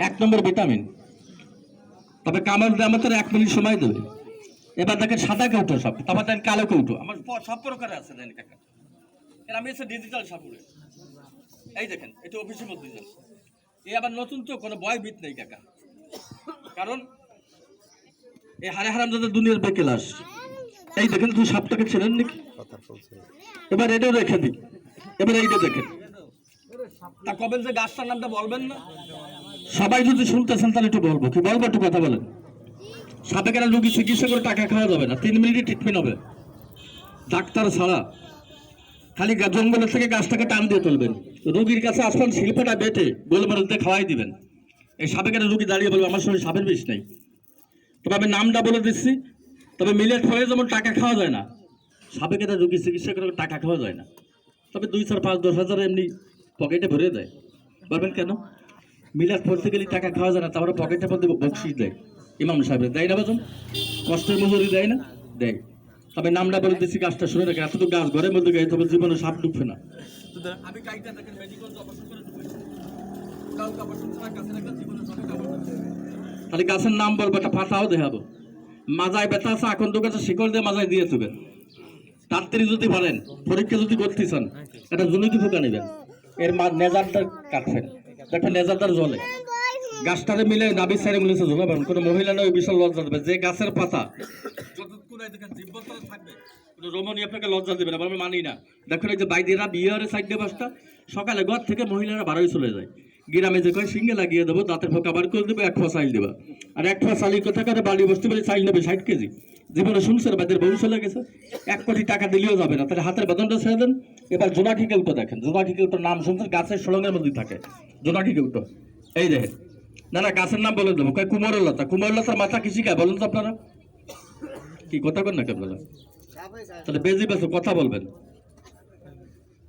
এক নম্বর ভিটামিন। তবে কামড় দেওয়া মাত্র 1 মিনিট সময় দেবে। এবার দেখেন সাদা কৌটো সব, তারপর দেখেন কালো কৌটো, আমার সব প্রকারে আছে দেখেন কাকা। এর আমি এসে ডিজিটাল সাপুরে, এই দেখেন এটা অফিসের মধ্যে যান। এই আবার নতুন তো কোনো ভয় ভীত নেই কাকা, কারণ এই হারে হারাম যাদের দুনিয়ার বেকেলাস। এই দেখেন তুই সাপটাকে ছিলেন নাকি, এবার এটাও রেখে দিই। এবার এইটা দেখেন, তা কবেন যে গাছটার নামটা বলবেন না? সবাই যদি শুনতেছেন তাহলে একটু বলবো, কি বলবো একটু কথা বলেন। সাপে কেন রোগী চিকিৎসা করে টাকা খাওয়া যাবে না, 3 মিনিটে ট্রিটমেন্ট হবে ডাক্তার ছাড়া। খালি জঙ্গলের থেকে গাছটাকে টান দিয়ে তুলবেন, রোগীর কাছে আসবেন শিল্পটা বেটে গোলমরিচ দিয়ে খাওয়াই দিবেন। এই সাপে কেন রোগী দাঁড়িয়ে বলবে আমার শরীরে সাপের বিষ নেই। তবে আমি নামটা বলে দিচ্ছি, তবে মিলেট হয়ে যেমন টাকা খাওয়া যায় না, সাপে কেন রোগী চিকিৎসা করে টাকা খাওয়া যায় না। তবে 2, 4, 5, 10 হাজার এমনি পকেটে ভরে দেয়। বলবেন কেন? মিলাদ পড়তে গেলে টাকা খাওয়া যায় না, তারপরে পকেটের মধ্যে বকশিস দেয় ইমাম সাহেবের, দেয় না বাজন? কষ্টের মজুরি দেয় না? দেয়। তবে নামটা বলে দিচ্ছি, গাছটা শুনে রাখে, এত তো গাছ ঘরের মধ্যে গাই, তবে জীবনে সাপ ঢুকবে না। খালি গাছের নাম বলবো, একটা পাতাও দেখাবো। মাজায় ব্যথা আছে, আকন্দ গাছে শিকড় দিয়ে মাজায় দিয়ে দেবেন। তাড়াতাড়ি যদি পারেন, পরীক্ষা যদি করতে চান, একটা জুনুকি পোকা নেবেন, এর নেজারটা কাটবেন, দেখবেন নেজারটার জলে গাছটারে মিলে নাবি সাইডে মিলেছে ঝোলাবেন। কোনো মহিলা নয় বিশাল লজ্জা দেবে, যে গাছের পাতা যতক্ষণ দেখেন জীবতলে থাকবে রমণী আপনাকে লজ্জা দেবে না, আমি মানি না। দেখুন এই যে বাইদেরা বিয়ের সাইড দিয়ে বাসটা, সকালে ঘর থেকে মহিলারা বারোই চলে যায়, গ্রামে যে কয় সিঙ্গে লাগিয়ে দেবো, দাঁতের ফোকা বার করে দেবো, 1 ফোয়া চাইল দেবা। আর 1 ফোয়া চালি কোথা করে বাড়ি বসতে পারি, চাইল নেবে 60 কেজি। জীবনে শুনছেন বাদের বউ চলে গেছে, 1 কোটি টাকা দিলেও যাবে না, তাহলে হাতের বেতনটা ছেড়ে দেন। এবার জোনাকি কেউটো দেখেন, জোনাকি কেউটোর নাম শুনছেন, গাছের সলঙ্গের মধ্যে থাকে জোনাকি কেউটো। এই দেখেন, না না গাছের নাম বলে দেবো, কয় কুমোরলতা। কুমোরলতার মাথা কি শিখায় বলুন তো আপনারা? কি কথা বলেন না কেন? তাহলে বেজি বেছো কথা বলবেন।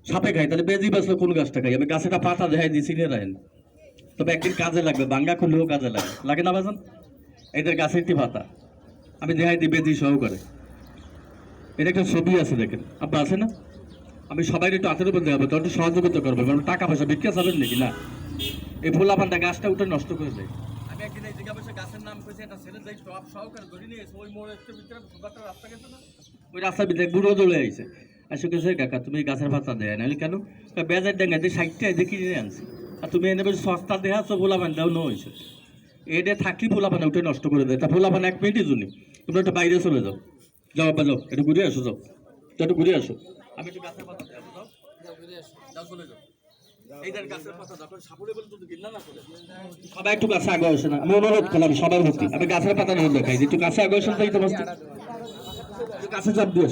সাপে খাই, তাহলে বেজি বেছো কোন গাছটা খাই? আমি গাছেটা পাতা দেখাই দিচ্ছি নিয়ে রাখেন, তবে একদিন কাজে লাগবে, বাঙ্গা খুললেও কাজে লাগে, লাগে না বাজান? এদের গাছের পাতা আমি দেখাই দিই বেজি সহকারে। এটা একটা ছবি আছে দেখেন, আপনার আছে না? আমি সবাই একটু হাতের উপর দেখাবো, তো একটু সহযোগিতা করবো, কারণ টাকা পয়সা ভিক্ষা চাবেন নাকি না? এই ফুলা পানটা গাছটা উঠে নষ্ট করে দেয়। আমি একদিন এই জায়গা বসে গাছের নাম কইছে, এটা ছেড়ে যাই সব সহকারে ধরে নিয়ে ওই মোড়ের ভিতরে রাস্তা গেছে না, ওই রাস্তার ভিতরে বুড়ো চলে আইছে, আসে গেছে কাকা তুমি গাছের পাতা দেয় না, কেন? বেজার ডাঙ্গা দিয়ে 60 টাকা দিয়ে কিনে আনছি, আর তুমি এনে বলছো সস্তা দেহা তো ফুলা পান দাও ন হয়েছে। এটা থাকলে ফুলা পানা উঠে নষ্ট করে দেয়। তা ফুলা পানা 1 মিনিটের জন্য তোমরা একটু বাইরে চলে যাও, যাও বাবা যাও, একটু ঘুরে আসো, যাও একটু ঘুরে আসো। আমি একটু গাছের পাতা দেবো, যাও যাও চলে যাও। সবাই একটু কাছে আগে আসে না, আমি অনুরোধ করলাম সবার প্রতি, আমি গাছের পাতা নিয়ে দেখাই একটু কাছে আগে আসেন, তাই তোমার কাছে চাপ দিয়ে